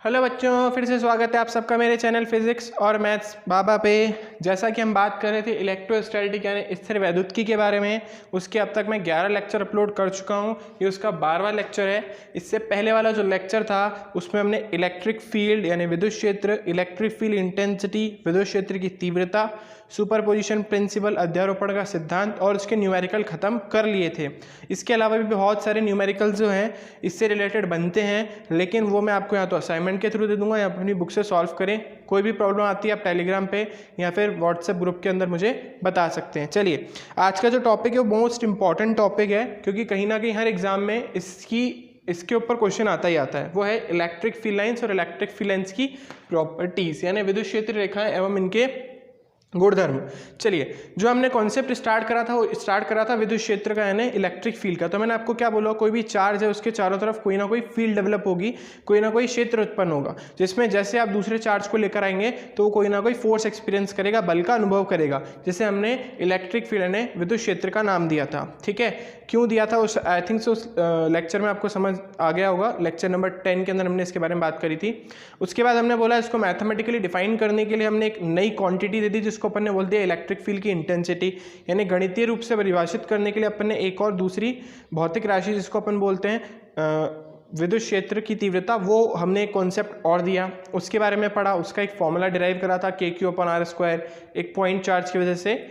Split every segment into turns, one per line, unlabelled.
Hello बच्चों, फिर से स्वागत है आप सबका मेरे चैनल फिजिक्स और मैथ्स बाबा पे। जैसा कि हम बात कर रहे थे इलेक्ट्रोस्टैटिक यानी स्थिर वैद्युतिकी के बारे में, उसके अब तक मैं 11 लेक्चर अपलोड कर चुका हूँ। ये उसका 12वां लेक्चर है। इससे पहले वाला जो लेक्चर था उसमें हमने इलेक्ट्रिक फील्ड यानी विद्युत क्षेत्र, इलेक्ट्रिक फील्ड इंटेंसिटी, विद्युत क्षेत्र की तीव्रता, सुपरपोजिशन प्रिंसिपल, अध्यारोपण का सिद्धांत और उसके न्यूमेरिकल ख़त्म कर लिए थे। इसके अलावा भी बहुत सारे न्यूमेरिकल जो हैं इससे रिलेटेड बनते हैं, लेकिन वो मैं आपको यहाँ तो असाइनमेंट के थ्रू दे दूंगा या अपनी बुक से सॉल्व करें। कोई भी प्रॉब्लम आती है आप टेलीग्राम पे या फिर व्हाट्सएप ग्रुप के अंदर मुझे बता सकते हैं। चलिए, आज का जो टॉपिक है वो मोस्ट इंपॉर्टेंट टॉपिक है, क्योंकि कहीं ना कहीं हर एग्जाम में इसके ऊपर क्वेश्चन आता ही आता है। वो है इलेक्ट्रिक फील्ड लाइंस और इलेक्ट्रिक फील्ड लाइंस की प्रॉपर्टीज यानी विद्युत क्षेत्र रेखाएं एवं इनके गुणधर्म। चलिए, जो हमने कॉन्सेप्ट स्टार्ट करा था विद्युत क्षेत्र का यानी इलेक्ट्रिक फील्ड का। तो मैंने आपको क्या बोला, कोई भी चार्ज है उसके चारों तरफ कोई ना कोई फील्ड डेवलप होगी, कोई ना कोई क्षेत्र उत्पन्न होगा, जिसमें जैसे आप दूसरे चार्ज को लेकर आएंगे तो वो कोई ना कोई फोर्स एक्सपीरियंस करेगा, बल का अनुभव करेगा, जिसे हमने इलेक्ट्रिक फील्ड यानी विद्युत क्षेत्र का नाम दिया था। ठीक है, क्यों दिया था उस आई थिंक उस लेक्चर में आपको समझ आ गया होगा। लेक्चर नंबर 10 के अंदर हमने इसके बारे में बात करी थी। उसके बाद हमने बोला इसको मैथमेटिकली डिफाइन करने के लिए हमने एक नई क्वांटिटी दे दी, जिसको अपन ने बोल दिया इलेक्ट्रिक फील्ड की इंटेंसिटी। यानी गणितीय रूप से परिभाषित करने के लिए अपन ने एक और दूसरी भौतिक राशि जिसको अपन बोलते हैं विद्युत क्षेत्र की तीव्रता, वो हमने एक कॉन्सेप्ट और दिया, उसके बारे में पढ़ा। उसका एक फॉर्मूला डिराइव करा था KQ/R², एक पॉइंट चार्ज की वजह से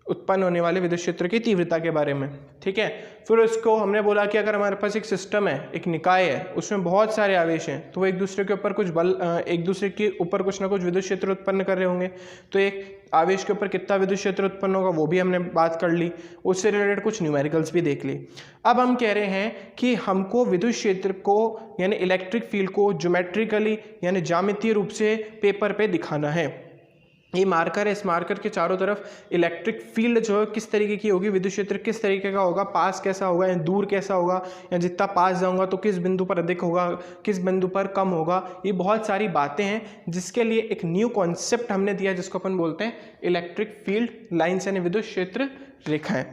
उत्पन्न होने वाले विद्युत क्षेत्र की तीव्रता के बारे में। ठीक है, फिर उसको हमने बोला कि अगर हमारे पास एक सिस्टम है, एक निकाय है, उसमें बहुत सारे आवेश हैं, तो वो एक दूसरे के ऊपर कुछ बल एक दूसरे के ऊपर कुछ ना कुछ विद्युत क्षेत्र उत्पन्न कर रहे होंगे, तो एक आवेश के ऊपर कितना विद्युत क्षेत्र उत्पन्न होगा वो भी हमने बात कर ली। उससे रिलेटेड कुछ न्यूमेरिकल्स भी देख ली। अब हम कह रहे हैं कि हमको विद्युत क्षेत्र को यानी इलेक्ट्रिक फील्ड को ज्योमेट्रिकली यानी ज्यामितीय रूप से पेपर पे दिखाना है। ये मार्कर है, इस मार्कर के चारों तरफ इलेक्ट्रिक फील्ड जो है किस तरीके की होगी, विद्युत क्षेत्र किस तरीके का होगा, पास कैसा होगा या दूर कैसा होगा, या जितना पास जाऊंगा तो किस बिंदु पर अधिक होगा, किस बिंदु पर कम होगा। ये बहुत सारी बातें हैं जिसके लिए एक न्यू कॉन्सेप्ट हमने दिया, जिसको अपन बोलते हैं इलेक्ट्रिक फील्ड लाइन्स यानी विद्युत क्षेत्र रेखाएं।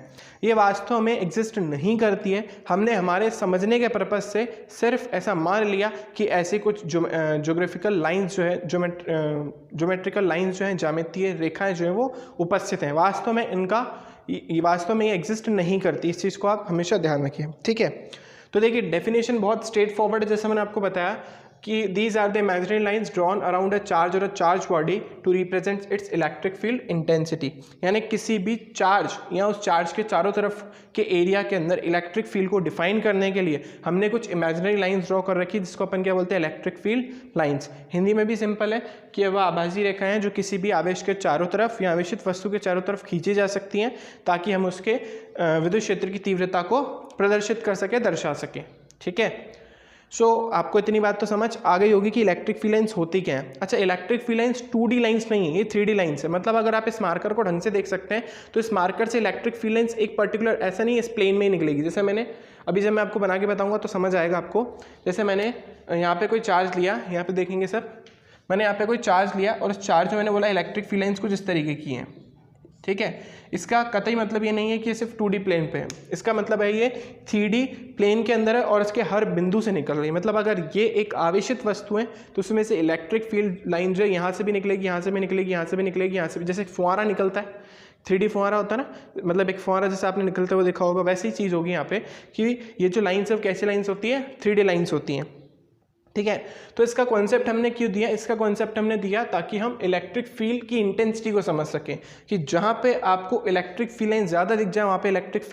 ये वास्तव में एग्जिस्ट नहीं करती है, हमने हमारे समझने के पर्पज से सिर्फ ऐसा मान लिया कि ऐसे कुछ ज्योग्राफिकल लाइंस जो है, ज्योमेट्रिकल लाइंस जो हैं, ज्यामितीय रेखाएं जो हैं वो उपस्थित हैं। वास्तव में ये एग्जिस्ट नहीं करती। इस चीज़ को आप हमेशा ध्यान रखिए। ठीक है, तो देखिए डेफिनेशन बहुत स्ट्रेट फॉरवर्ड है, जैसा मैंने आपको बताया कि these are the imaginary lines drawn around a charge और a charge body to represent its electric field intensity. यानी किसी भी चार्ज या उस चार्ज के चारों तरफ के एरिया के अंदर इलेक्ट्रिक फील्ड को डिफाइन करने के लिए हमने कुछ इमेजिनरी लाइंस ड्रॉ कर रखी, जिसको अपन क्या बोलते हैं इलेक्ट्रिक फील्ड लाइंस। हिंदी में भी सिंपल है कि वह आभासी रेखाएं हैं जो किसी भी आवेश के चारों तरफ या आवेशित वस्तु के चारों तरफ खींची जा सकती हैं, ताकि हम उसके विद्युत क्षेत्र की तीव्रता को प्रदर्शित कर सके, दर्शा सके। ठीक है, आपको इतनी बात तो समझ आ गई होगी कि इलेक्ट्रिक फील्ड लाइंस होती क्या है। अच्छा, electric field lines 2D lines नहीं है, ये 3D लाइंस है। मतलब अगर आप इस मार्कर को ढंग से देख सकते हैं तो इस मार्कर से इलेक्ट्रिक फील्ड लाइंस एक पर्टिकुलर ऐसा नहीं इस प्लेन में ही निकलेगी। जैसे मैंने अभी जब मैं आपको बना के बताऊंगा तो समझ आएगा आपको। जैसे मैंने यहाँ पे कोई चार्ज लिया, यहाँ पे देखेंगे सब, मैंने यहाँ पे कोई चार्ज लिया और उस चार्ज में मैंने बोला इलेक्ट्रिक फील्ड लाइंस कुछ इस तरीके की हैं। ठीक है, इसका कतई मतलब ये नहीं है कि ये सिर्फ 2D प्लेन पे है। इसका मतलब है ये 3D प्लेन के अंदर है और इसके हर बिंदु से निकल रही है। मतलब अगर ये एक आवेशित वस्तु है तो उसमें से इलेक्ट्रिक फील्ड लाइन जो है यहाँ से भी निकलेगी, यहाँ से भी निकलेगी, यहाँ से भी निकलेगी, यहाँ से भी। जैसे फुहारा निकलता है, 3D फुहारा होता है ना, मतलब एक फुहारा जैसे आपने निकलते हुए देखा होगा, वैसी चीज़ होगी यहाँ पे कि ये जो लाइन्स है कैसी लाइन्स होती है, 3D लाइन्स होती हैं। ठीक है, तो इसका कॉन्सेप्ट हमने क्यों दिया, इसका कॉन्सेप्ट हमने दिया ताकि हम इलेक्ट्रिक फील्ड की इंटेंसिटी को समझ सकें कि जहाँ पे आपको इलेक्ट्रिक फील्ड लाइन ज़्यादा दिख जाए वहाँ पे इलेक्ट्रिक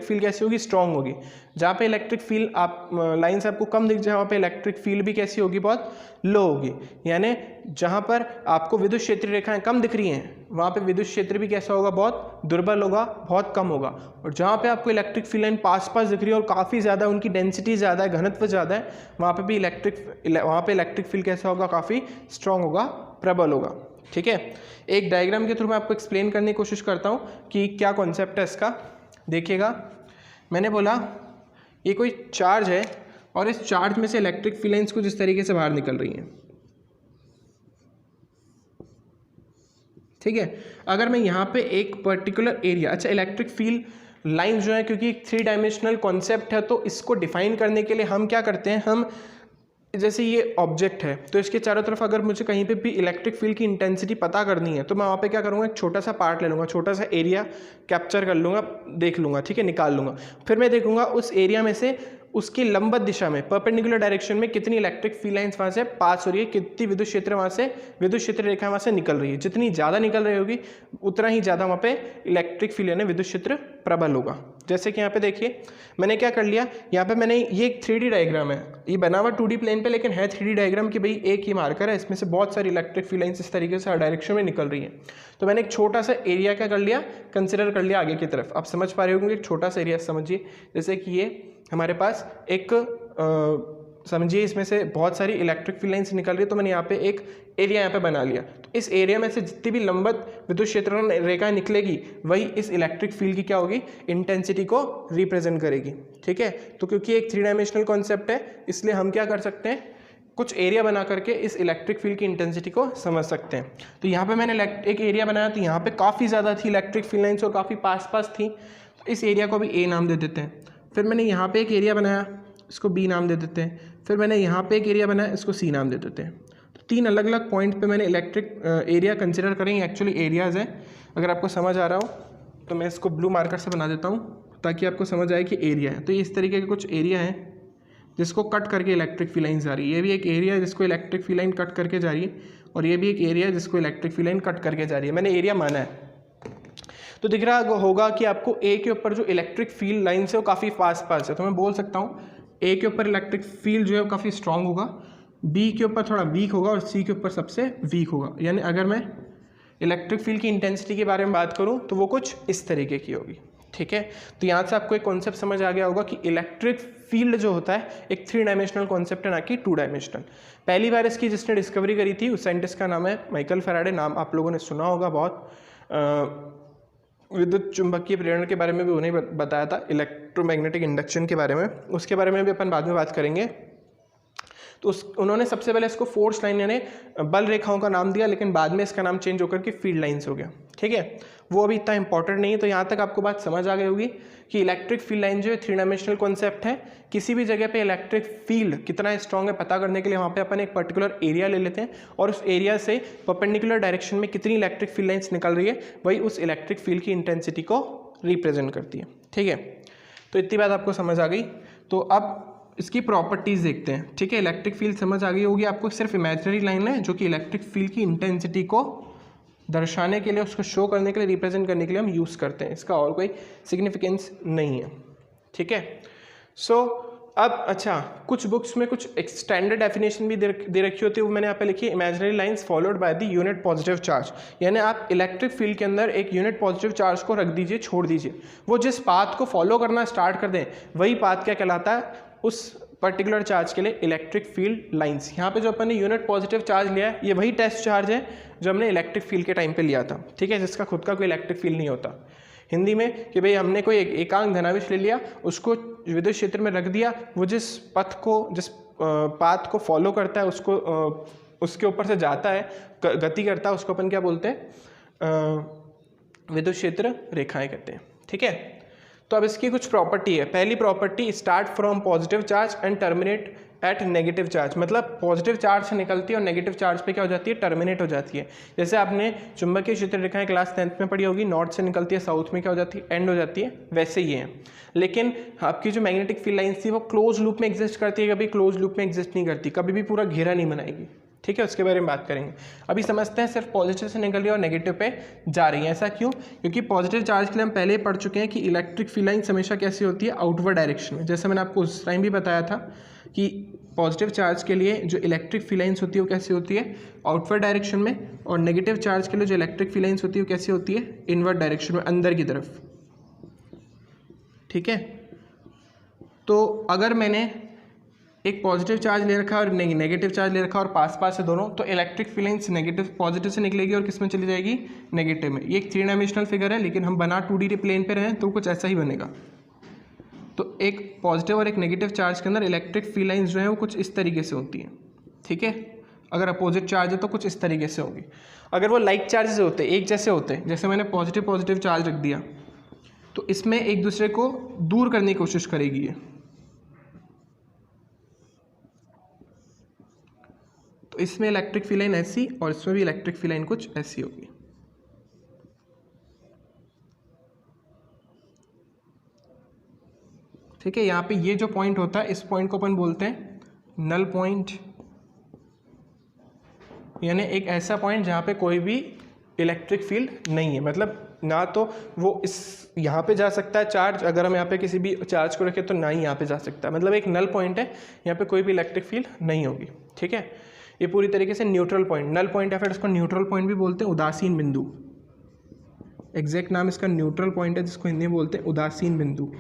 फील्ड कैसी होगी, स्ट्रांग होगी। जहाँ पे इलेक्ट्रिक फील्ड लाइन्स आपको कम दिख जाए वहाँ पे इलेक्ट्रिक फील्ड भी कैसी होगी, बहुत लो होगी। यानी जहाँ पर आपको विद्युत क्षेत्र रेखाएं कम दिख रही हैं वहाँ पे विद्युत क्षेत्र भी कैसा होगा, बहुत दुर्बल होगा, बहुत कम होगा। और जहाँ पे आपको इलेक्ट्रिक फील्ड लाइन पास दिख रही है और काफ़ी ज़्यादा उनकी डेंसिटी ज़्यादा है, घनत्व ज़्यादा है, वहाँ पे इलेक्ट्रिक फील्ड कैसा होगा, काफ़ी स्ट्रांग होगा, प्रबल होगा। ठीक है, एक डायग्राम के थ्रू मैं आपको एक्सप्लेन करने की कोशिश करता हूँ कि क्या कॉन्सेप्ट है इसका। देखिएगा, मैंने बोला ये कोई चार्ज है और इस चार्ज में से इलेक्ट्रिक फील्ड लाइंस कुछ इस तरीके से बाहर निकल रही हैं। ठीक है, अगर मैं यहाँ पे एक पर्टिकुलर एरिया, अच्छा इलेक्ट्रिक फील्ड लाइन जो है क्योंकि 3 डायमेंशनल कॉन्सेप्ट है तो इसको डिफाइन करने के लिए हम क्या करते हैं, हम जैसे ये ऑब्जेक्ट है तो इसके चारों तरफ अगर मुझे कहीं पे भी इलेक्ट्रिक फील्ड की इंटेंसिटी पता करनी है तो मैं वहाँ पे क्या करूँगा, एक छोटा सा पार्ट ले लूँगा, छोटा सा एरिया कैप्चर कर लूँगा, देख लूँगा, ठीक है, निकाल लूँगा। फिर मैं देखूँगा उस एरिया में से उसकी लंबवत दिशा में परपेंडिकुलर डायरेक्शन में कितनी इलेक्ट्रिक फील्ड लाइंस वहाँ से पास हो रही है, कितनी विद्युत क्षेत्र वहाँ से विद्युत क्षेत्र रेखा वहाँ से निकल रही है। जितनी ज़्यादा निकल रही होगी उतना ही ज़्यादा वहाँ पे इलेक्ट्रिक फील्ड यानी विद्युत क्षेत्र प्रबल होगा। जैसे कि यहाँ पे देखिए मैंने क्या कर लिया, यहाँ पे मैंने ये एक 3D डायग्राम है, ये बना हुआ 2D प्लेन पे लेकिन है 3D डायग्राम कि भाई एक ही मार्कर है, इसमें से बहुत सारी इलेक्ट्रिक फील्ड लाइंस इस तरीके से हर डायरेक्शन में निकल रही है। तो मैंने एक छोटा सा एरिया क्या कर लिया, कंसिडर कर लिया आगे की तरफ। आप समझ पा रहे होंगे, एक छोटा सा एरिया समझिए, जैसे कि ये हमारे पास एक समझिए इसमें से बहुत सारी इलेक्ट्रिक फील्ड लाइंस निकल रही है, तो मैंने यहाँ पे एक एरिया यहाँ पे बना लिया। तो इस एरिया में से जितनी भी लंबवत विद्युत क्षेत्र रेखा निकलेगी वही इस इलेक्ट्रिक फील्ड की क्या होगी, इंटेंसिटी को रिप्रेजेंट करेगी। ठीक है, तो क्योंकि एक 3 डायमेंशनल कॉन्सेप्ट है इसलिए हम क्या कर सकते हैं, कुछ एरिया बना करके इस इलेक्ट्रिक फील्ड की इंटेंसिटी को समझ सकते हैं। तो यहाँ पे मैंने एक एरिया बनाया, तो यहाँ पे काफ़ी ज़्यादा थी इलेक्ट्रिक फील्ड लाइंस और काफ़ी पास पास थी, तो इस एरिया को भी ए नाम दे देते हैं। फिर मैंने यहाँ पे एक एरिया बनाया, इसको बी नाम दे देते हैं। फिर मैंने यहाँ पे एक एरिया बनाया, इसको सी नाम दे देते हैं। तो 3 अलग अलग पॉइंट पे मैंने इलेक्ट्रिक एरिया कंसिडर करेंगे, एक्चुअली एरियाज़ हैं। अगर आपको समझ आ रहा हो तो मैं इसको ब्लू मार्कर से बना देता हूँ ताकि आपको समझ आए कि एरिया है। तो इस तरीके के कुछ एरिया हैं जिसको कट करके इलेक्ट्रिक फील्ड लाइन जा रही है। ये भी एक एरिया है जिसको इलेक्ट्रिक फील्ड लाइन कट करके जा रही है, और ये भी एक एरिया है जिसको इलेक्ट्रिक फील्ड लाइन कट करके जा रही है। मैंने एरिया माना है, तो दिख रहा होगा कि आपको ए के ऊपर जो इलेक्ट्रिक फील्ड लाइन्स है वो काफ़ी पास पास है। तो मैं बोल सकता हूँ ए के ऊपर इलेक्ट्रिक फील्ड जो है वो काफ़ी स्ट्रांग होगा, बी के ऊपर थोड़ा वीक होगा और सी के ऊपर सबसे वीक होगा। यानी अगर मैं इलेक्ट्रिक फील्ड की इंटेंसिटी के बारे में बात करूँ तो वो कुछ इस तरीके की होगी। ठीक है, तो यहाँ से आपको एक कॉन्सेप्ट समझ आ गया होगा कि इलेक्ट्रिक फील्ड जो होता है एक 3 डायमेंशनल कॉन्सेप्ट है, ना कि 2 डायमेंशनल। पहली बार इसकी जिसने डिस्कवरी करी थी उस साइंटिस्ट का नाम है माइकल फैराडे। नाम आप लोगों ने सुना होगा बहुत। विद्युत चुंबकीय प्रेरण के बारे में भी उन्हें बताया था, इलेक्ट्रोमैग्नेटिक इंडक्शन के बारे में, उसके बारे में भी अपन बाद में बात करेंगे। तो उन्होंने सबसे पहले इसको फोर्स लाइन यानी बल रेखाओं का नाम दिया, लेकिन बाद में इसका नाम चेंज होकर के फील्ड लाइंस हो गया। ठीक है, वो अभी इतना इंपॉर्टेंट नहीं है। तो यहाँ तक आपको बात समझ आ गई होगी कि इलेक्ट्रिक फील्ड लाइन जो है 3 डायमेंशनल कॉन्सेप्ट है। किसी भी जगह पे इलेक्ट्रिक फील्ड कितना स्ट्रॉन्ग है पता करने के लिए वहाँ पे अपन एक पर्टिकुलर एरिया ले लेते हैं, और उस एरिया से परपेंडिकुलर डायरेक्शन में कितनी इलेक्ट्रिक फील्ड लाइन्स निकल रही है वही उस इलेक्ट्रिक फील्ड की इंटेंसिटी को रिप्रेजेंट करती है। ठीक है, तो इतनी बात आपको समझ आ गई। तो अब इसकी प्रॉपर्टीज़ देखते हैं। ठीक है, इलेक्ट्रिक फील्ड समझ आ गई होगी आपको, सिर्फ इमेजिनरी लाइन है जो कि इलेक्ट्रिक फील्ड की इंटेंसिटी को दर्शाने के लिए, उसको शो करने के लिए, रिप्रेजेंट करने के लिए हम यूज़ करते हैं। इसका और कोई सिग्निफिकेंस नहीं है। ठीक है, सो अब अच्छा, कुछ बुक्स में कुछ स्टैंडर्ड डेफिनेशन भी दे रखी होती है, वो मैंने यहाँ पे लिखी है, imaginary lines followed by the unit positive charge. यानी आप इलेक्ट्रिक फील्ड के अंदर एक यूनिट पॉजिटिव चार्ज को रख दीजिए, छोड़ दीजिए, वो जिस पाथ को फॉलो करना स्टार्ट कर दें वही पाथ क्या कहलाता है, उस पर्टिकुलर चार्ज के लिए इलेक्ट्रिक फील्ड लाइंस। यहाँ पे जो अपन ने यूनिट पॉजिटिव चार्ज लिया है ये वही टेस्ट चार्ज है जो हमने इलेक्ट्रिक फील्ड के टाइम पे लिया था। ठीक है, जिसका खुद का कोई इलेक्ट्रिक फील्ड नहीं होता। हिंदी में कि भाई हमने कोई एकांक धनावेश ले लिया, उसको विद्युत क्षेत्र में रख दिया, वो जिस पथ को, जिस पाथ को फॉलो करता है, उसको उसके ऊपर से जाता है, गति करता है, उसको अपन क्या बोलते हैं, विद्युत क्षेत्र रेखाएं कहते हैं। ठीक है, तो अब इसकी कुछ प्रॉपर्टी है। पहली property, start from positive charge and terminate at negative charge. मतलब पॉजिटिव चार्ज से निकलती है और नेगेटिव चार्ज पे क्या हो जाती है, टर्मिनेट हो जाती है। जैसे आपने चुंबकीय क्षेत्र रेखाएं क्लास 10th में पढ़ी होगी, नॉर्थ से निकलती है, साउथ में क्या हो जाती है, एंड हो जाती है, वैसे ही है। लेकिन आपकी जो मैग्नेटिक फील्ड लाइन्स थी वो क्लोज लूप में एग्जिस्ट करती है, कभी क्लोज लूप में एग्जिस्ट नहीं करती, कभी भी पूरा घेरा नहीं बनाएगी। ठीक है, उसके बारे में बात करेंगे। अभी समझते हैं सिर्फ पॉजिटिव से निकल रही है और नेगेटिव पे जा रही है। ऐसा क्यों? क्योंकि पॉजिटिव चार्ज के लिए हम पहले ही पढ़ चुके हैं कि इलेक्ट्रिक फील्ड लाइन्स हमेशा कैसी होती है, आउटवर्ड डायरेक्शन में। जैसे मैंने आपको उस टाइम भी बताया था कि पॉजिटिव चार्ज के लिए जो इलेक्ट्रिक फील्ड लाइन्स होती है वो कैसी होती है, आउटवर्ड डायरेक्शन में, और नेगेटिव चार्ज के लिए जो इलेक्ट्रिक फील्ड लाइन्स होती है वो कैसी होती है, इनवर्ड डायरेक्शन में, अंदर की तरफ। ठीक है, तो अगर मैंने एक पॉजिटिव चार्ज ले रखा है और नेगेटिव चार्ज ले रखा है और पास पास है दोनों, तो electric field lines negative positive से निकलेगी और किस में चली जाएगी, नेगेटिव में। ये एक 3 डायमेंशनल फिगर है, लेकिन हम बना 2D प्लेन पे रहे तो कुछ ऐसा ही बनेगा। तो एक पॉजिटिव और एक नेगेटिव चार्ज के अंदर इलेक्ट्रिक फील्ड लाइन्स जो है वो कुछ इस तरीके से होती हैं। ठीक है, अगर अपोजिट चार्ज है तो कुछ इस तरीके से होगी। अगर वो लाइक चार्जेस होते, एक जैसे होते, जैसे मैंने पॉजिटिव चार्ज रख दिया, तो इसमें एक दूसरे को दूर करने की कोशिश करेगी ये। तो इसमें इलेक्ट्रिक फील्ड लाइन ऐसी और इसमें भी इलेक्ट्रिक फील्ड लाइन कुछ ऐसी होगी। ठीक है, यहाँ पे ये जो पॉइंट होता है इस पॉइंट को अपन बोलते हैं नल पॉइंट, यानी एक ऐसा पॉइंट जहाँ पे कोई भी इलेक्ट्रिक फील्ड नहीं है, मतलब ना तो वो इस यहाँ पे जा सकता है चार्ज, अगर हम यहाँ पे किसी भी चार्ज को रखें तो ना ही यहाँ पे जा सकता है, मतलब एक नल पॉइंट है, यहाँ पे कोई भी इलेक्ट्रिक फील्ड नहीं होगी। ठीक है, ये पूरी तरीके से न्यूट्रल पॉइंट, नल पॉइंट या फिर इसको न्यूट्रल पॉइंट भी बोलते हैं, उदासीन बिंदु, एग्जैक्ट नाम इसका न्यूट्रल पॉइंट है जिसको हिंदी में बोलते हैं उदासीन बिंदु।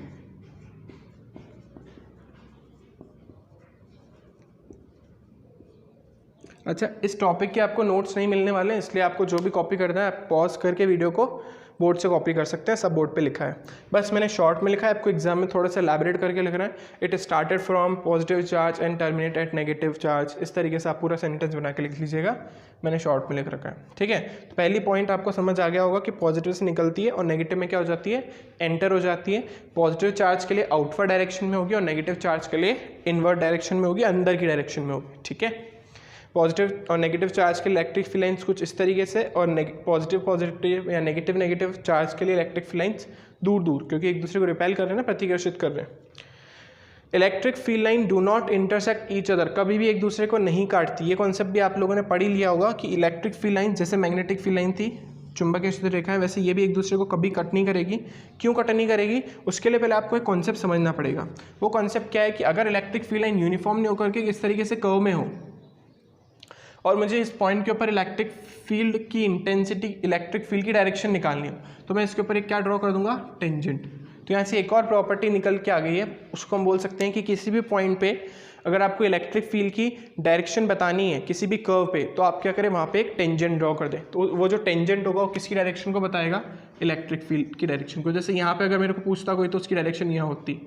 अच्छा, इस टॉपिक के आपको नोट्स नहीं मिलने वाले हैं, इसलिए आपको जो भी कॉपी करना है आप पॉज करके वीडियो को बोर्ड से कॉपी कर सकते हैं, सब बोर्ड पे लिखा है, बस मैंने शॉर्ट में लिखा है, आपको एग्जाम में थोड़ा सा एलैबोरेट करके लिखना है। It started from positive charge and terminate at negative charge, इस तरीके से आप पूरा सेंटेंस बना के लिख लीजिएगा, मैंने शॉर्ट में लिख रखा है। ठीक है, तो पहली पॉइंट आपको समझ आ गया होगा कि पॉजिटिव से निकलती है और नेगेटिव में क्या हो जाती है, एंटर हो जाती है। पॉजिटिव चार्ज के लिए आउटवर्ड डायरेक्शन में होगी और नेगेटिव चार्ज के लिए इनवर्ड डायरेक्शन में होगी, अंदर की डायरेक्शन में होगी। ठीक है, पॉजिटिव और नेगेटिव चार्ज के लिए इलेक्ट्रिक फील्ड लाइंस कुछ इस तरीके से, और पॉजिटिव या नेगेटिव चार्ज के लिए इलेक्ट्रिक फील्ड लाइंस दूर दूर, क्योंकि एक दूसरे को रिपेल कर रहे हैं ना, प्रतिकर्षित कर रहे हैं। Electric field line do not intersect each other, कभी भी एक दूसरे को नहीं काटती। ये कॉन्सेप्ट भी आप लोगों ने पढ़ ही लिया होगा कि इलेक्ट्रिक फील्ड लाइन जैसे मैग्नेटिक फील्ड लाइन थी, चुंबकीय क्षेत्र रेखा है, वैसे ये भी एक दूसरे को कभी कट नहीं करेगी। क्यों कट नहीं करेगी, उसके लिए पहले आपको एक कॉन्सेप्ट समझना पड़ेगा। वो कॉन्सेप्ट क्या है कि अगर इलेक्ट्रिक फील्ड लाइन यूनिफॉर्म नहीं होकर के इस तरीके से कर्व में हो और मुझे इस पॉइंट के ऊपर इलेक्ट्रिक फील्ड की इंटेंसिटी, इलेक्ट्रिक फील्ड की डायरेक्शन निकालनी हो, तो मैं इसके ऊपर एक क्या ड्रॉ कर दूंगा, टेंजेंट। तो यहाँ से एक और प्रॉपर्टी निकल के आ गई है, उसको हम बोल सकते हैं कि किसी भी पॉइंट पे अगर आपको इलेक्ट्रिक फील्ड की डायरेक्शन बतानी है किसी भी कर्व पे, तो आप क्या करें, वहाँ पे एक टेंजेंट ड्रॉ कर दें। तो वो जो टेंजेंट होगा वो किसकी डायरेक्शन को बताएगा, इलेक्ट्रिक फील्ड की डायरेक्शन को। जैसे यहाँ पे अगर मेरे को पूछता कोई तो उसकी डायरेक्शन यहाँ होती,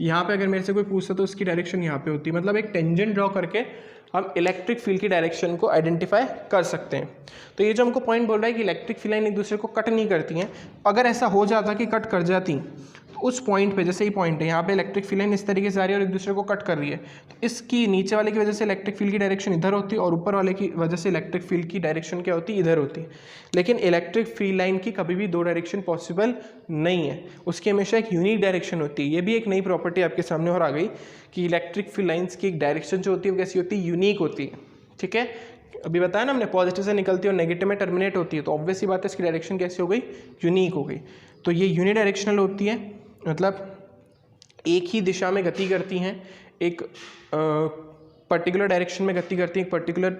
यहाँ पे अगर मेरे से कोई पूछता तो उसकी डायरेक्शन यहाँ पे होती, मतलब एक टेंजेंट ड्रॉ करके हम इलेक्ट्रिक फील्ड की डायरेक्शन को आइडेंटिफाई कर सकते हैं। तो ये जो हमको पॉइंट बोल रहा है कि इलेक्ट्रिक फील्ड लाइन एक दूसरे को कट नहीं करती हैं, अगर ऐसा हो जाता कि कट कर जाती तो उस पॉइंट पे, जैसे ही पॉइंट है यहाँ पे इलेक्ट्रिक फील्ड लाइन इस तरीके से आ रही है और एक दूसरे को कट कर रही है, तो इसकी नीचे वाले की वजह से इलेक्ट्रिक फील्ड की डायरेक्शन इधर होती है और ऊपर वाले की वजह से इलेक्ट्रिक फील्ड की डायरेक्शन क्या होती है, इधर होती है। लेकिन इलेक्ट्रिक फील्ड लाइन की कभी भी दो डायरेक्शन पॉसिबल नहीं है, उसकी हमेशा एक यूनिक डायरेक्शन होती है। ये भी एक नई प्रॉपर्टी आपके सामने और आ गई कि इलेक्ट्रिक फील्ड लाइन्स की एक डायरेक्शन जो होती है वो कैसी होती है, यूनिक होती है। ठीक है, अभी बताया ना हमने, पॉजिटिव से निकलती है और नेगेटिव में टर्मिनेट होती है, तो ऑब्वियस सी बात है इसकी डायरेक्शन कैसी हो गई, यूनिक हो गई। तो ये यूनिडायरेक्शनल होती है, मतलब एक ही दिशा में गति करती हैं, एक पर्टिकुलर डायरेक्शन में गति करती हैं, एक पर्टिकुलर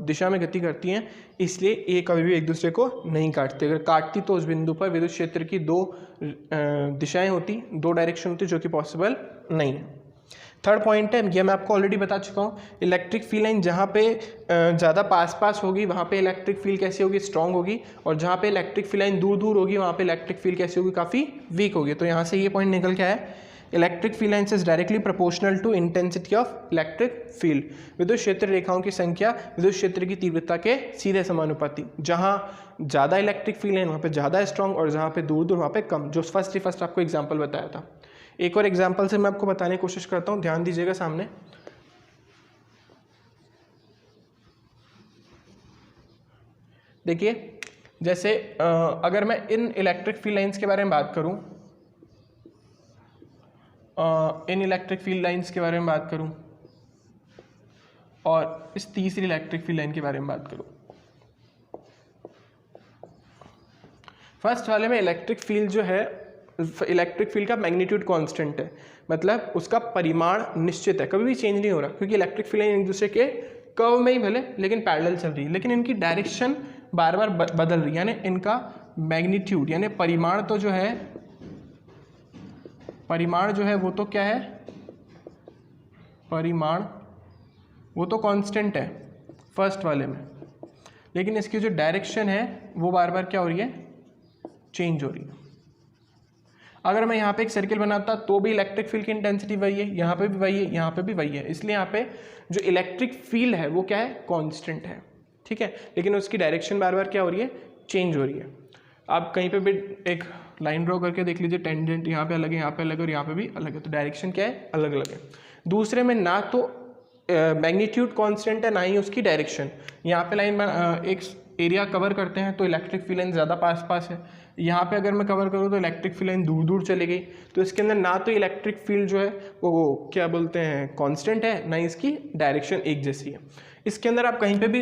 दिशा में गति करती हैं, इसलिए ये कभी भी एक दूसरे को नहीं काटती। अगर काटती तो उस बिंदु पर विद्युत क्षेत्र की दो दिशाएं होती, दो डायरेक्शन होती, जो कि पॉसिबल नहीं है। थर्ड पॉइंट है, ये मैं आपको ऑलरेडी बता चुका हूँ, इलेक्ट्रिक फील्ड लाइन जहाँ पे ज़्यादा पास होगी वहाँ पे इलेक्ट्रिक फील्ड कैसी होगी, स्ट्रॉन्ग होगी, और जहाँ पे इलेक्ट्रिक फील्ड लाइन दूर होगी वहाँ पे इलेक्ट्रिक फील्ड कैसी होगी, काफ़ी वीक होगी। तो यहाँ से ये पॉइंट निकल के आया, electric field lines is directly proportional to intensity of electric field, विद्युत क्षेत्र रेखाओं की संख्या विद्युत क्षेत्र की तीव्रता के सीधे समानुपाती। जहाँ ज़्यादा इलेक्ट्रिक फील्ड लाइन वहाँ पे ज़्यादा स्ट्रॉन्ग और जहाँ पे दूर वहाँ पे कम, जो फर्स्ट आपको एग्जाम्पल बताया था। एक और एग्जाम्पल से मैं आपको बताने की कोशिश करता हूँ, ध्यान दीजिएगा सामने। देखिए, जैसे अगर मैं इन इलेक्ट्रिक फील्ड लाइंस के बारे में बात करूँ, इन इलेक्ट्रिक फील्ड लाइंस के बारे में बात करूँ और इस तीसरी इलेक्ट्रिक फील्ड लाइन के बारे में बात करूँ। फर्स्ट वाले में इलेक्ट्रिक फील्ड जो है, इलेक्ट्रिक फील्ड का मैग्नीट्यूड कांस्टेंट है, मतलब उसका परिमाण निश्चित है, कभी भी चेंज नहीं हो रहा, क्योंकि इलेक्ट्रिक फील्ड लाइन एक दूसरे के कर्व में ही भले लेकिन पैरेलल चल रही है, लेकिन इनकी डायरेक्शन बार बार बदल रही है, यानी इनका मैग्नीट्यूड यानी परिमाण तो जो है, परिमाण जो है वो तो क्या है, परिमाण वो तो कांस्टेंट है फर्स्ट वाले में, लेकिन इसकी जो डायरेक्शन है वो बार बार क्या हो रही है, चेंज हो रही है। अगर मैं यहाँ पे एक सर्किल बनाता तो भी इलेक्ट्रिक फील्ड की इंटेंसिटी वही है, यहाँ पे भी वही है, यहाँ पे भी वही है, इसलिए यहाँ पे जो इलेक्ट्रिक फील्ड है वो क्या है, कांस्टेंट है। ठीक है, लेकिन उसकी डायरेक्शन बार बार क्या हो रही है, चेंज हो रही है। आप कहीं पे भी एक लाइन ड्रॉ करके देख लीजिए, टेंजेंट यहाँ पे अलग है, यहाँ पे अलग है और यहाँ पे भी अलग है, तो डायरेक्शन क्या है, अलग अलग है। दूसरे में ना तो मैग्नीट्यूड कांस्टेंट है ना ही उसकी डायरेक्शन। यहाँ पे लाइन एक एरिया कवर करते हैं तो इलेक्ट्रिक फील्ड लाइन ज़्यादा पास पास है, यहाँ पे अगर मैं कवर करूँ तो इलेक्ट्रिक फील्ड लाइन दूर दूर चली गई। तो इसके अंदर ना तो इलेक्ट्रिक फील्ड जो है वो क्या बोलते हैं कांस्टेंट है, ना ही इसकी डायरेक्शन एक जैसी है। इसके अंदर आप कहीं पे भी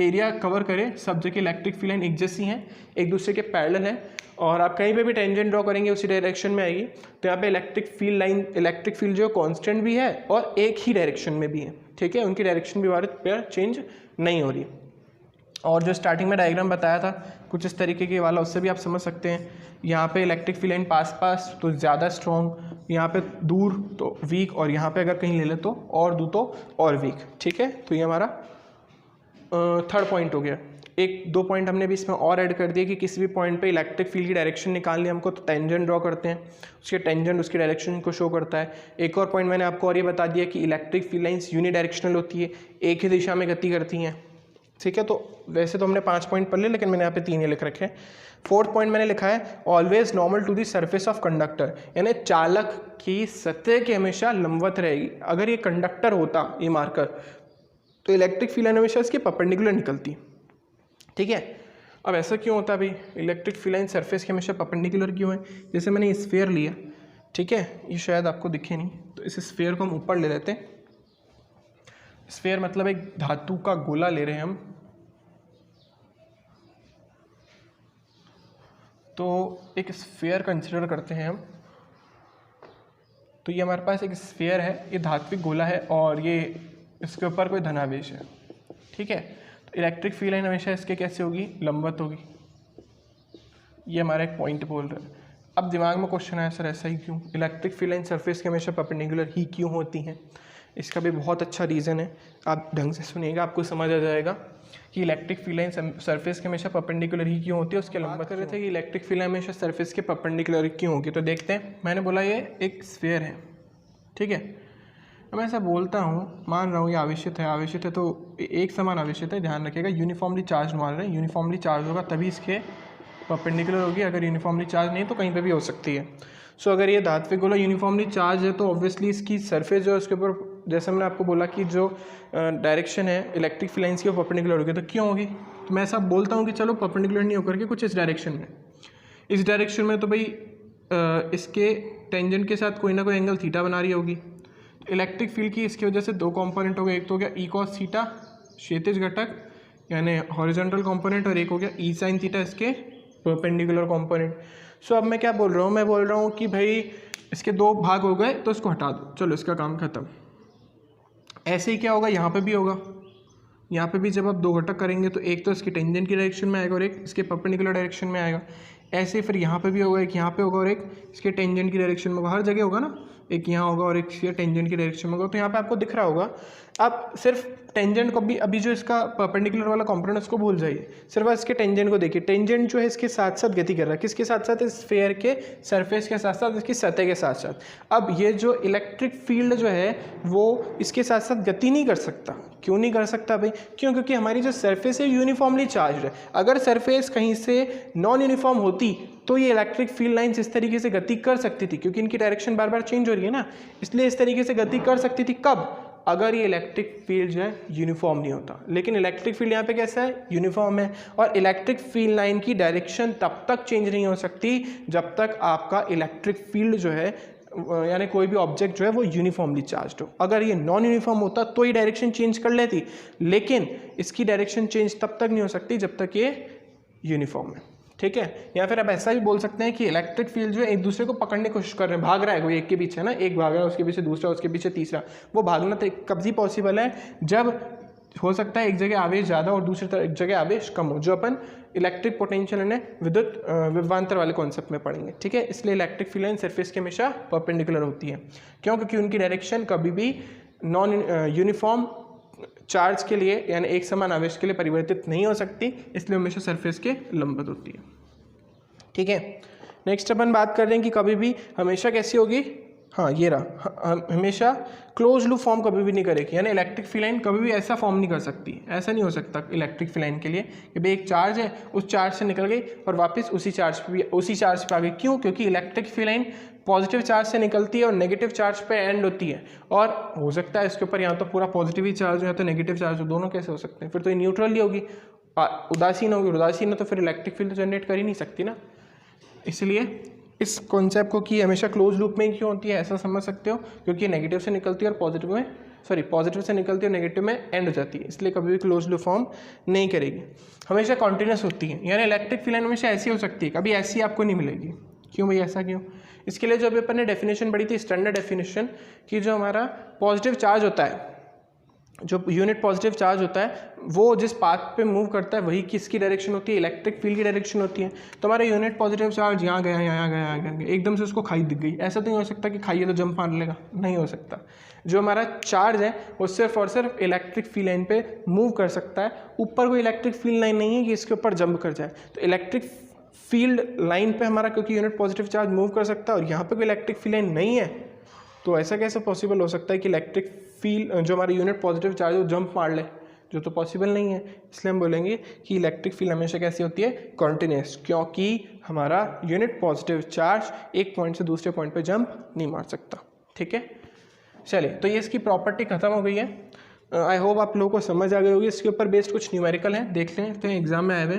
एरिया कवर करें, सब जगह इलेक्ट्रिक फील्ड लाइन एक जैसी हैं, एक दूसरे के पैरेलल हैं, और आप कहीं पे भी टेंजेंट ड्रॉ करेंगे उसी डायरेक्शन में आएगी। तो यहाँ पे इलेक्ट्रिक फील्ड जो कांस्टेंट भी है और एक ही डायरेक्शन में भी है, ठीक है, उनकी डायरेक्शन भी बार चेंज नहीं हो रही। और जो स्टार्टिंग में डायग्राम बताया था कुछ इस तरीके के वाला, उससे भी आप समझ सकते हैं। यहाँ पे इलेक्ट्रिक फील्ड लाइन पास पास तो ज़्यादा स्ट्रॉन्ग, यहाँ पे दूर तो वीक, और यहाँ पे अगर कहीं ले ले तो और दूर तो और वीक, ठीक है। तो ये हमारा थर्ड पॉइंट हो गया। एक दो पॉइंट हमने भी इसमें और ऐड कर दिए कि किसी भी पॉइंट पे इलेक्ट्रिक फील्ड की डायरेक्शन निकालनी है हमको, तो टेंजेंट ड्रॉ करते हैं, उसके टेंजेंट उसकी डायरेक्शन को शो करता है। एक और पॉइंट मैंने आपको और ये बता दिया कि इलेक्ट्रिक फील्ड लाइंस यूनिडायरेक्शनल होती है, एक ही दिशा में गति करती हैं, ठीक है। तो वैसे तो हमने 5 पॉइंट पढ़ लिए, लेकिन मैंने यहाँ पे 3 ही लिख रखे हैं। फोर्थ पॉइंट मैंने लिखा है always normal to the surface of conductor, यानी चालक की सतह की हमेशा लंबवत रहेगी। अगर ये कंडक्टर होता, ये मार्कर, तो इलेक्ट्रिक फील्ड लाइन हमेशा इसके परपेंडिकुलर निकलती, ठीक है। अब ऐसा क्यों होता है भाई, इलेक्ट्रिक फील्ड लाइन सरफेस के हमेशा परपेंडिकुलर क्यों है? जैसे मैंने ये स्फीयर लिया, ठीक है, ये शायद आपको दिखे नहीं, तो इस स्फीयर को हम ऊपर ले लेते हैं। स्फीयर मतलब एक धातु का गोला ले रहे हैं हम, तो एक स्फीयर कंसिडर करते हैं हम। तो ये हमारे पास एक स्फीयर है, ये धात्विक गोला है और ये इसके ऊपर कोई धनावेश है, ठीक है। तो इलेक्ट्रिक फील्ड लाइन हमेशा इसके कैसे होगी, लंबवत होगी। ये हमारा एक पॉइंट बोल रहा है। अब दिमाग में क्वेश्चन आया, सर ऐसा ही क्यों, इलेक्ट्रिक फील्ड लाइन सरफेस के हमेशा परपेंडिकुलर ही क्यों होती हैं? इसका भी बहुत अच्छा रीज़न है, आप ढंग से सुनिएगा, आपको समझ आ जाएगा कि इलेक्ट्रिक फील्ड लाइन सरफेस के हमेशा परपेंडिकुलर ही क्यों होती है। उसके लंबा कर रहे थे कि इलेक्ट्रिक फील्ड लाइन हमेशा सरफेस के परपेंडिकुलर क्यों होगी। तो देखते हैं, मैंने बोला ये एक स्फीयर है, ठीक है। अब मैं ऐसा बोलता हूँ, मान रहा हूँ ये आवेशित है तो एक समान आवेशित है, ध्यान रखिएगा, यूनिफॉर्मली चार्ज मान रहे हैं, यूनिफॉर्मली चार्ज होगा तभी इसके परपेंडिकुलर होगी, अगर यूनिफॉर्मली चार्ज नहीं तो कहीं पे भी हो सकती है। सो अगर ये धात्विक गोला यूनिफॉर्मली चार्ज है तो ऑब्वियसली इसकी सरफेस जो है उसके ऊपर, जैसे मैंने आपको बोला कि जो डायरेक्शन है इलेक्ट्रिक फील्ड लाइंस की वो परपेंडिकुलर होगी। तो क्यों होगी? तो मैं ऐसा बोलता हूँ कि चलो परपेंडिकुलर नहीं होकर के कुछ इस डायरेक्शन में, तो भाई इसके टेंजेंट के साथ कोई ना कोई एंगल थीटा बना रही होगी। तो इलेक्ट्रिक फील्ड की इसकी वजह से दो कंपोनेंट हो गए, एक तो हो गया ई कॉस थीटा क्षैतिज घटक यानी हॉरिजॉन्टल कंपोनेंट, और एक हो गया ई साइन थीटा इसके परपेंडिकुलर कंपोनेंट। सो अब मैं क्या बोल रहा हूँ, मैं बोल रहा हूँ कि भाई इसके दो भाग हो गए तो इसको हटा दो, चलो इसका काम खत्म। ऐसे ही क्या होगा, यहाँ पे भी होगा, यहाँ पे भी जब आप दो घटक करेंगे तो एक तो इसके टेंजेंट की डायरेक्शन में आएगा और एक इसके परपेंडिकुलर डायरेक्शन में आएगा। ऐसे फिर यहाँ पे भी होगा, एक यहाँ पे होगा और एक इसके टेंजेंट की डायरेक्शन में होगा, हर जगह होगा ना, एक यहाँ होगा और एक इसके टेंजेंट की डायरेक्शन में होगा। तो यहाँ पे आपको दिख रहा होगा। आप सिर्फ टेंजेंट को भी, अभी जो इसका परपेंडिकुलर वाला कंपोनेंट उसको भूल जाइए, सिर्फ इसके टेंजेंट को देखिए। टेंजेंट जो है इसके साथ साथ गति कर रहा है, किसके साथ साथ, इस स्फीयर के सरफेस के साथ साथ, इसकी सतह के साथ साथ। अब ये जो इलेक्ट्रिक फील्ड जो है वो इसके साथ साथ गति नहीं कर सकता। क्यों नहीं कर सकता भाई? क्योंकि हमारी जो सरफेस है यूनिफॉर्मली चार्ज है। अगर सरफेस कहीं से नॉन यूनिफॉर्म होती तो ये इलेक्ट्रिक फील्ड लाइंस इस तरीके से गति कर सकती थी, क्योंकि इनकी डायरेक्शन बार बार चेंज हो रही है ना, इसलिए इस तरीके से गति कर सकती थी। कब? अगर ये इलेक्ट्रिक फील्ड जो है यूनिफॉर्म नहीं होता। लेकिन इलेक्ट्रिक फील्ड यहाँ पे कैसा है, यूनिफॉर्म है, और इलेक्ट्रिक फील्ड लाइन की डायरेक्शन तब तक चेंज नहीं हो सकती जब तक आपका इलेक्ट्रिक फील्ड जो है यानी कोई भी ऑब्जेक्ट जो है वो यूनिफॉर्मली चार्ज हो। अगर ये नॉन यूनिफॉर्म होता तो ये डायरेक्शन चेंज कर लेती, लेकिन इसकी डायरेक्शन चेंज तब तक नहीं हो सकती जब तक ये यूनिफॉर्म है, ठीक है। या फिर आप ऐसा भी बोल सकते हैं कि इलेक्ट्रिक फील्ड जो है एक दूसरे को पकड़ने की कोशिश कर रहे हैं, भाग रहा है कोई एक के पीछे ना, एक भाग रहा है उसके पीछे दूसरा, उसके पीछे तीसरा। वो भागना तो कब भी पॉसिबल है, जब हो सकता है एक जगह आवेश ज़्यादा और दूसरी तरफ एक जगह आवेश कम हो, जो अपन इलेक्ट्रिक पोटेंशियल यानी विद्युत विभवांतर वाले कॉन्सेप्ट में पढ़ेंगे, ठीक है। इसलिए इलेक्ट्रिक फील्ड लाइन सरफेस के हमेशा परपेंडिकुलर होती है। क्यों? क्योंकि उनकी डायरेक्शन कभी भी नॉन यूनिफॉर्म चार्ज के लिए यानी एक समान आवेश के लिए परिवर्तित नहीं हो सकती, इसलिए हमेशा सरफेस के लंबवत होती है, ठीक है। नेक्स्ट अपन बात कर रहे हैं कि कभी भी हमेशा कैसी होगी, हाँ ये रहा, हमेशा क्लोज लूप फॉर्म कभी भी नहीं करेगी, यानी इलेक्ट्रिक फील्ड लाइन कभी भी ऐसा फॉर्म नहीं कर सकती। ऐसा नहीं हो सकता इलेक्ट्रिक फील्ड लाइन के लिए कि भाई एक चार्ज है, उस चार्ज से निकल गई और वापस उसी चार्ज पे आ गई। क्यों? क्योंकि electric field line positive charge से निकलती है और नेगेटिव चार्ज पे एंड होती है, और हो सकता है इसके ऊपर या तो पूरा पॉजिटिव ही चार्ज हो या तो नेगेटिव चार्ज हो, दोनों कैसे हो सकते हैं? फिर तो ये न्यूट्रल ही होगी, उदासीन होगी। उदासीन है तो फिर इलेक्ट्रिक फील्ड जनरेट कर ही नहीं सकती ना। इसलिए इस कॉन्सेप्ट को कि हमेशा क्लोज लूप में क्यों होती है ऐसा समझ सकते हो, क्योंकि नेगेटिव से निकलती है और पॉजिटिव से निकलती है और नेगेटिव में एंड हो जाती है, इसलिए कभी भी क्लोज लूप फॉर्म नहीं करेगी, हमेशा कॉन्टिन्यूस होती है। यानी इलेक्ट्रिक फील्ड लाइन हमेशा ऐसी हो सकती है, कभी ऐसी आपको नहीं मिलेगी। क्यों भाई, ऐसा क्यों? इसके लिए जो अभी अपन ने डेफिनेशन पढ़ी थी, स्टैंडर्ड डेफिनेशन, कि जो हमारा पॉजिटिव चार्ज होता है, जो यूनिट पॉजिटिव चार्ज होता है, वो जिस पाथ पे मूव करता है वही किसकी डायरेक्शन होती है? इलेक्ट्रिक फील्ड की डायरेक्शन होती है। तो हमारा यूनिट पॉजिटिव चार्ज यहाँ गया, यहाँ गया, यहाँ गया, एकदम से उसको खाई दिख गई, ऐसा तो नहीं हो सकता कि खाइए तो जंप मार लेगा, नहीं हो सकता। जो हमारा चार्ज है वो सिर्फ और सिर्फ इलेक्ट्रिक फील्ड लाइन पे मूव कर सकता है, ऊपर कोई इलेक्ट्रिक फील्ड लाइन नहीं है कि इसके ऊपर जंप कर जाए। तो इलेक्ट्रिक फील्ड लाइन पे हमारा क्योंकि यूनिट पॉजिटिव चार्ज मूव कर सकता है और यहाँ पे कोई इलेक्ट्रिक फील्ड लाइन नहीं है, तो ऐसा कैसे पॉसिबल हो सकता है कि इलेक्ट्रिक फील्ड जो हमारा यूनिट पॉजिटिव चार्ज है वो जंप मार ले? जो तो पॉसिबल नहीं है। इसलिए हम बोलेंगे कि इलेक्ट्रिक फील्ड हमेशा कैसी होती है? कॉन्टिन्यूस, क्योंकि हमारा यूनिट पॉजिटिव चार्ज एक पॉइंट से दूसरे पॉइंट पे जंप नहीं मार सकता। ठीक है, चलिए, तो ये इसकी प्रॉपर्टी खत्म हो गई है। आई होप आप लोगों को समझ आ गई होगी। इसके ऊपर बेस्ड कुछ न्यूमेरिकल हैं, देख लेते हैं, एग्जाम में आए हुए।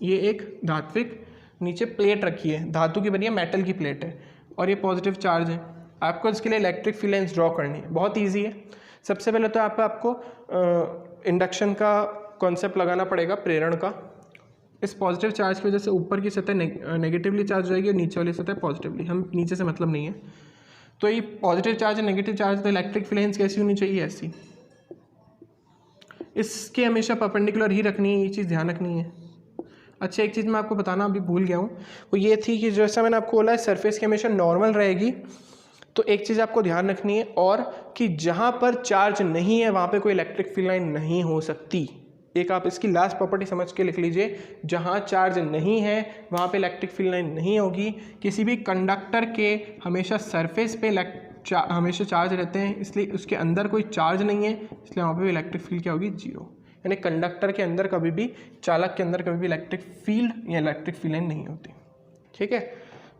ये एक धात्विक नीचे प्लेट रखी है, धातु की बनी है, मेटल की प्लेट है, और ये पॉजिटिव चार्ज है। आपको इसके लिए इलेक्ट्रिक फील्ड लाइंस ड्रॉ करनी है, बहुत इजी है। सबसे पहले तो आपको इंडक्शन का कॉन्सेप्ट लगाना पड़ेगा, प्रेरण का। इस पॉजिटिव चार्ज की वजह से ऊपर की सतह नेगेटिवली चार्ज हो जाएगी और नीचे वाली सतह पॉजिटिवली, हम नीचे से मतलब नहीं है। तो ये पॉजिटिव चार्ज है, नेगेटिव चार्ज, तो इलेक्ट्रिक फील्ड लाइंस कैसी होनी चाहिए? ऐसी। इसके हमेशा परपेंडिकुलर ही रखनी है, ये चीज़ ध्यान रखनी है। अच्छा, एक चीज़ मैं आपको बताना अभी भूल गया हूँ, वो ये थी कि जैसा मैंने आपको बोला है सरफेस की हमेशा नॉर्मल रहेगी, तो एक चीज़ आपको ध्यान रखनी है और कि जहाँ पर चार्ज नहीं है वहाँ पे कोई इलेक्ट्रिक फील्ड लाइन नहीं हो सकती। एक आप इसकी लास्ट प्रॉपर्टी समझ के लिख लीजिए, जहाँ चार्ज नहीं है वहाँ पे इलेक्ट्रिक फील्ड लाइन नहीं होगी। किसी भी कंडक्टर के हमेशा सरफेस पे हमेशा चार्ज रहते हैं, इसलिए उसके अंदर कोई चार्ज नहीं है, इसलिए वहाँ पे इलेक्ट्रिक फील्ड क्या होगी? जीरो। यानी कंडक्टर के अंदर कभी भी, चालक के अंदर कभी भी इलेक्ट्रिक फील्ड या इलेक्ट्रिक फील्ड लाइन नहीं होती। ठीक है,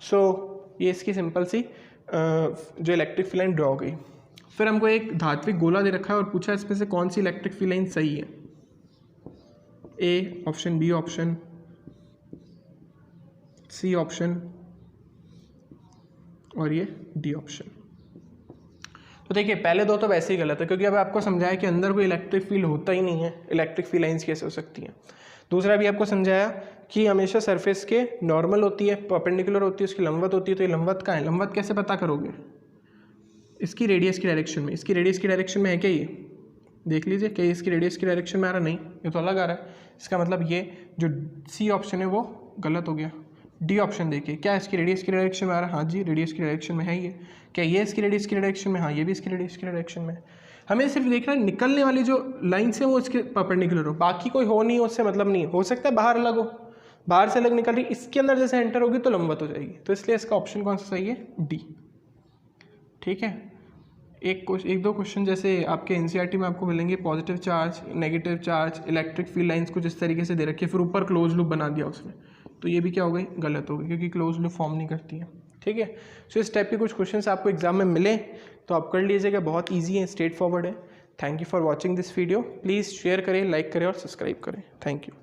सो ये इसकी सिंपल सी जो इलेक्ट्रिक फील्ड लाइन ड्रॉ हो गई। फिर हमको एक धात्विक गोला दे रखा है और पूछा इसमें से कौन सी इलेक्ट्रिक फील्ड लाइन सही है? A option, B option, C option और ये डी ऑप्शन। तो देखिए, पहले दो तो वैसे ही गलत है, क्योंकि अब आपको समझाया कि अंदर कोई इलेक्ट्रिक फील्ड होता ही नहीं है, इलेक्ट्रिक फील्ड लाइंस कैसे हो सकती हैं। दूसरा भी आपको समझाया कि हमेशा सरफेस के नॉर्मल होती है, परपेंडिकुलर होती है, उसकी लंबवत होती है। तो ये लंबवत कहाँ है? लंबवत कैसे पता करोगे? इसकी रेडियस की डायरेक्शन में। इसकी रेडियस की डायरेक्शन में है क्या? ये देख लीजिए, क्या इसकी रेडियस की डायरेक्शन में आ रहा? नहीं, ये तो अलग आ रहा है। इसका मतलब ये जो सी ऑप्शन है वो गलत हो गया। डी ऑप्शन देखिए, क्या इसकी रेडियस की डायरेक्शन में आ रहा है? हाँ जी, रेडियस की डायरेक्शन में है ये। क्या ये इसकी रेडियस की डायरेक्शन में? हाँ, ये भी इसकी रेडियस की डायरेक्शन में है। हमें सिर्फ देखना है निकलने वाली जो लाइन्स है वो इसके परपेंडिकुलर हो, बाकी कोई हो नहीं, उससे मतलब नहीं। हो सकता है बाहर अलग हो, बाहर से अलग निकल रही, इसके अंदर जैसे एंटर होगी तो लंबवत हो जाएगी। तो इसलिए इसका ऑप्शन कौन सा सही है? डी। ठीक है, एक दो क्वेश्चन जैसे आपके एनसीईआरटी में आपको मिलेंगे, positive charge, negative charge, electric field lines कुछ इस तरीके से दे रखी है, फिर ऊपर क्लोज लूप बना दिया उसने, तो ये भी क्या हो गई? गलत हो गई, क्योंकि क्लोज लूप फॉर्म नहीं करती है। ठीक है, सो इस टाइप के कुछ क्वेश्चंस आपको एग्जाम में मिले तो आप कर लीजिएगा, बहुत ईजी है, स्ट्रेट फॉरवर्ड है। Thank you for watching this video. Please share करें, लाइक करें और सब्सक्राइब करें। Thank you.